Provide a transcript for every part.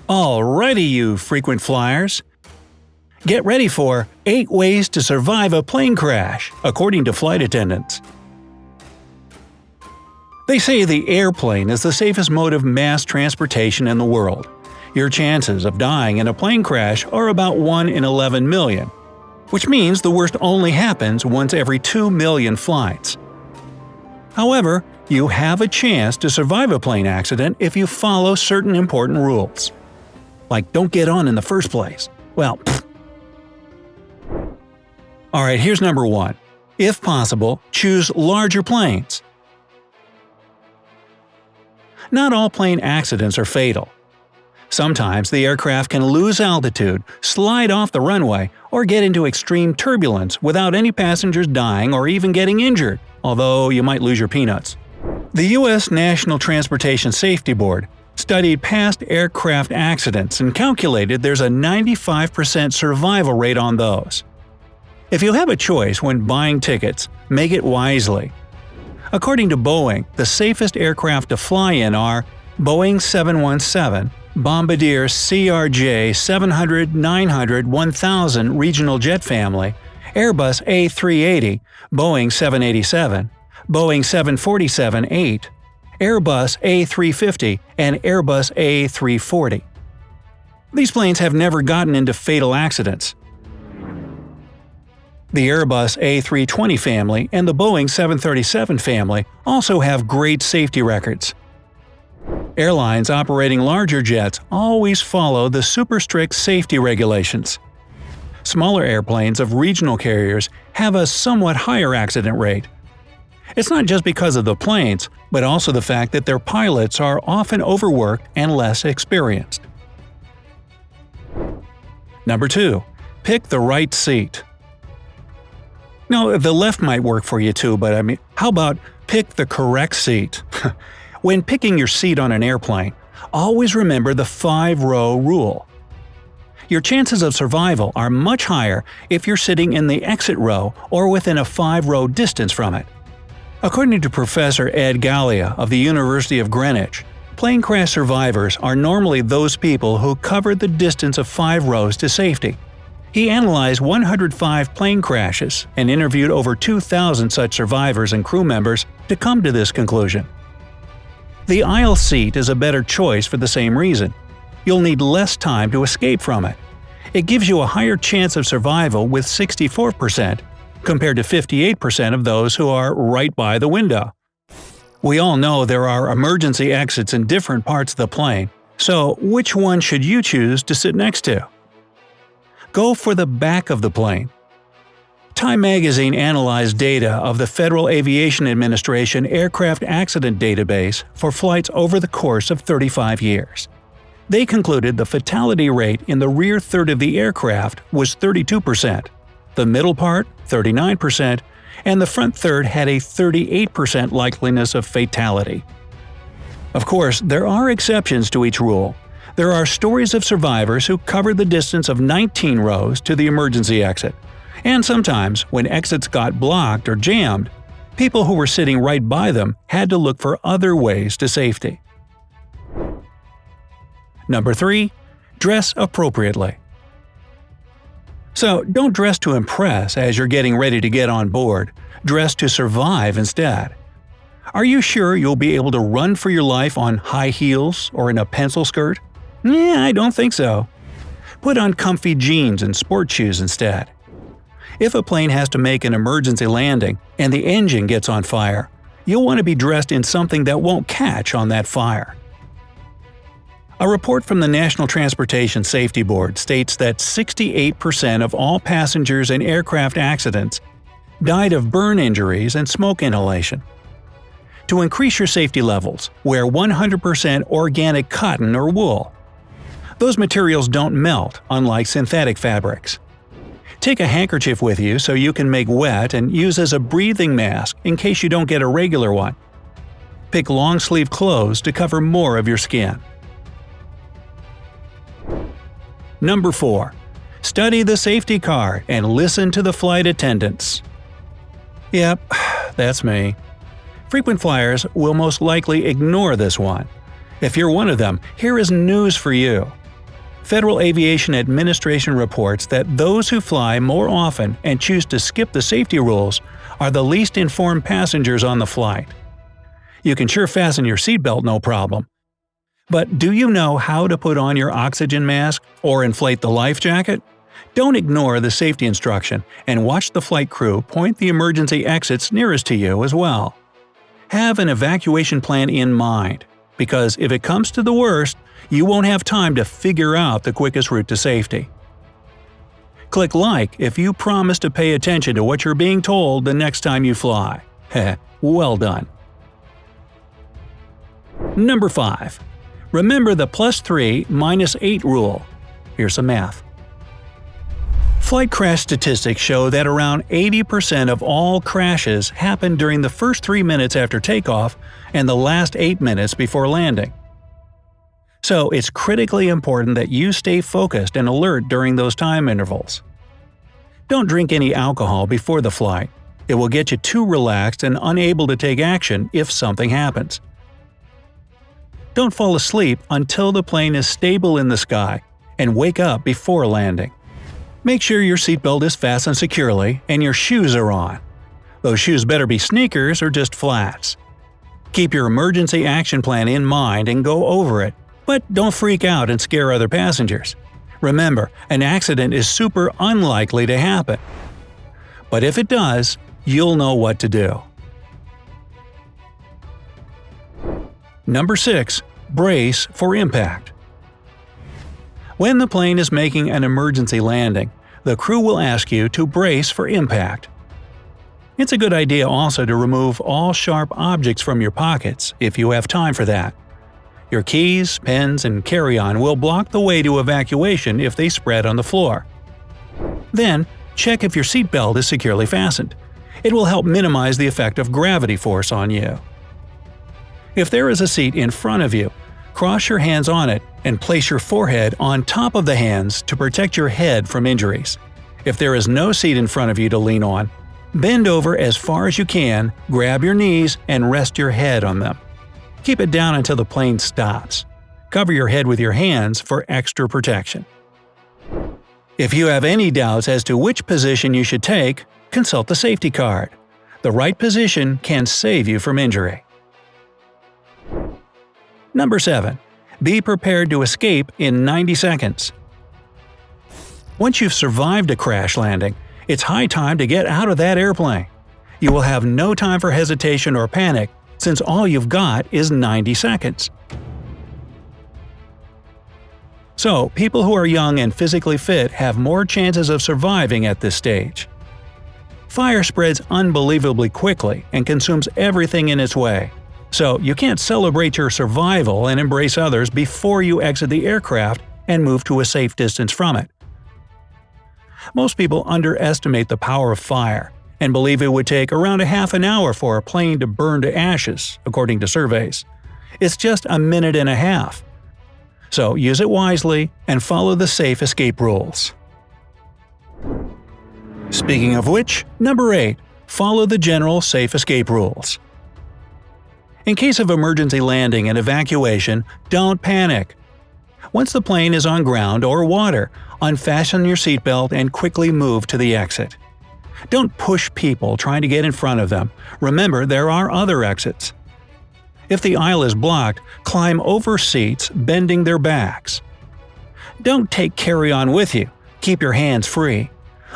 Alrighty, you frequent flyers. Get ready for 8 Ways to Survive a Plane Crash, according to flight attendants. They say the airplane is the safest mode of mass transportation in the world. Your chances of dying in a plane crash are about 1 in 11 million, which means the worst only happens once every 2 million flights. However, you have a chance to survive a plane accident if you follow certain important rules. Like don't get on in the first place. Well, Alright, here's number 1. If possible, choose larger planes. Not all plane accidents are fatal. Sometimes the aircraft can lose altitude, slide off the runway, or get into extreme turbulence without any passengers dying or even getting injured, although you might lose your peanuts. The U.S. National Transportation Safety Board studied past aircraft accidents and calculated there's a 95% survival rate on those. If you have a choice when buying tickets, make it wisely. According to Boeing, the safest aircraft to fly in are Boeing 717, Bombardier CRJ 700, 900, 1000 regional jet family, Airbus A380, Boeing 787, Boeing 747-8, Airbus A350, and Airbus A340. These planes have never gotten into fatal accidents. The Airbus A320 family and the Boeing 737 family also have great safety records. Airlines operating larger jets always follow the super strict safety regulations. Smaller airplanes of regional carriers have a somewhat higher accident rate. It's not just because of the planes, but also the fact that their pilots are often overworked and less experienced. Number 2. Pick the right seat. Now, the left might work for you too, but how about pick the correct seat? When picking your seat on an airplane, always remember the 5-row rule. Your chances of survival are much higher if you're sitting in the exit row or within a 5-row distance from it. According to Professor Ed Gallia of the University of Greenwich, plane crash survivors are normally those people who covered the distance of 5 rows to safety. He analyzed 105 plane crashes and interviewed over 2,000 such survivors and crew members to come to this conclusion. The aisle seat is a better choice for the same reason. You'll need less time to escape from it. It gives you a higher chance of survival with 64%, compared to 58% of those who are right by the window. We all know there are emergency exits in different parts of the plane, so which one should you choose to sit next to? Go for the back of the plane. Time magazine analyzed data of the Federal Aviation Administration Aircraft Accident Database for flights over the course of 35 years. They concluded the fatality rate in the rear third of the aircraft was 32%, the middle part 39%, and the front third had a 38% likeliness of fatality. Of course, there are exceptions to each rule. There are stories of survivors who covered the distance of 19 rows to the emergency exit. And sometimes, when exits got blocked or jammed, people who were sitting right by them had to look for other ways to safety. Number 3. Dress appropriately. So don't dress to impress as you're getting ready to get on board. Dress to survive instead. Are you sure you'll be able to run for your life on high heels or in a pencil skirt? Yeah, I don't think so. Put on comfy jeans and sport shoes instead. If a plane has to make an emergency landing and the engine gets on fire, you'll want to be dressed in something that won't catch on that fire. A report from the National Transportation Safety Board states that 68% of all passengers in aircraft accidents died of burn injuries and smoke inhalation. To increase your safety levels, wear 100% organic cotton or wool. Those materials don't melt, unlike synthetic fabrics. Take a handkerchief with you so you can make wet and use as a breathing mask in case you don't get a regular one. Pick long-sleeve clothes to cover more of your skin. Number 4. Study the safety card and listen to the flight attendants. Yep, that's me. Frequent flyers will most likely ignore this one. If you're one of them, here is news for you. Federal Aviation Administration reports that those who fly more often and choose to skip the safety rules are the least informed passengers on the flight. You can sure fasten your seatbelt no problem. But do you know how to put on your oxygen mask or inflate the life jacket? Don't ignore the safety instruction and watch the flight crew point the emergency exits nearest to you as well. Have an evacuation plan in mind, because if it comes to the worst, you won't have time to figure out the quickest route to safety. Click like if you promise to pay attention to what you're being told the next time you fly. Heh, well done. Number 5. Remember the +3 - 8 rule. Here's some math. Flight crash statistics show that around 80% of all crashes happen during the first 3 minutes after takeoff and the last 8 minutes before landing. So it's critically important that you stay focused and alert during those time intervals. Don't drink any alcohol before the flight. It will get you too relaxed and unable to take action if something happens. Don't fall asleep until the plane is stable in the sky, and wake up before landing. Make sure your seatbelt is fastened securely and your shoes are on. Those shoes better be sneakers or just flats. Keep your emergency action plan in mind and go over it, but don't freak out and scare other passengers. Remember, an accident is super unlikely to happen. But if it does, you'll know what to do. Number 6. Brace for impact. When the plane is making an emergency landing, the crew will ask you to brace for impact. It's a good idea also to remove all sharp objects from your pockets if you have time for that. Your keys, pens, and carry-on will block the way to evacuation if they spread on the floor. Then, check if your seatbelt is securely fastened. It will help minimize the effect of gravity force on you. If there is a seat in front of you, cross your hands on it and place your forehead on top of the hands to protect your head from injuries. If there is no seat in front of you to lean on, bend over as far as you can, grab your knees, and rest your head on them. Keep it down until the plane stops. Cover your head with your hands for extra protection. If you have any doubts as to which position you should take, consult the safety card. The right position can save you from injury. Number 7. Be prepared to escape in 90 seconds. Once you've survived a crash landing, it's high time to get out of that airplane. You will have no time for hesitation or panic, since all you've got is 90 seconds. So, people who are young and physically fit have more chances of surviving at this stage. Fire spreads unbelievably quickly and consumes everything in its way. So you can't celebrate your survival and embrace others before you exit the aircraft and move to a safe distance from it. Most people underestimate the power of fire and believe it would take around a half an hour for a plane to burn to ashes, according to surveys. It's just a minute and a half. So use it wisely and follow the safe escape rules. Speaking of which, number 8. Follow the general safe escape rules. In case of emergency landing and evacuation, don't panic. Once the plane is on ground or water, unfasten your seatbelt and quickly move to the exit. Don't push people trying to get in front of them. Remember, there are other exits. If the aisle is blocked, climb over seats, bending their backs. Don't take carry-on with you. Keep your hands free.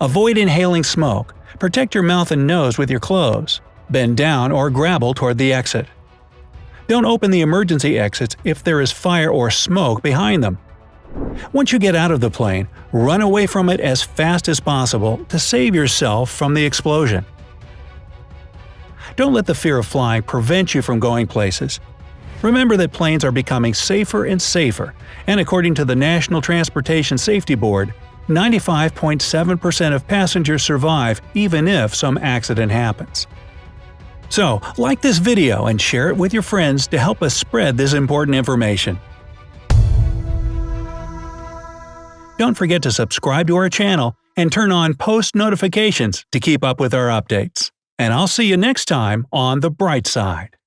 Avoid inhaling smoke. Protect your mouth and nose with your clothes. Bend down or grapple toward the exit. Don't open the emergency exits if there is fire or smoke behind them. Once you get out of the plane, run away from it as fast as possible to save yourself from the explosion. Don't let the fear of flying prevent you from going places. Remember that planes are becoming safer and safer, and according to the National Transportation Safety Board, 95.7% of passengers survive even if some accident happens. So, like this video and share it with your friends to help us spread this important information. Don't forget to subscribe to our channel and turn on post notifications to keep up with our updates. And I'll see you next time on The Bright Side.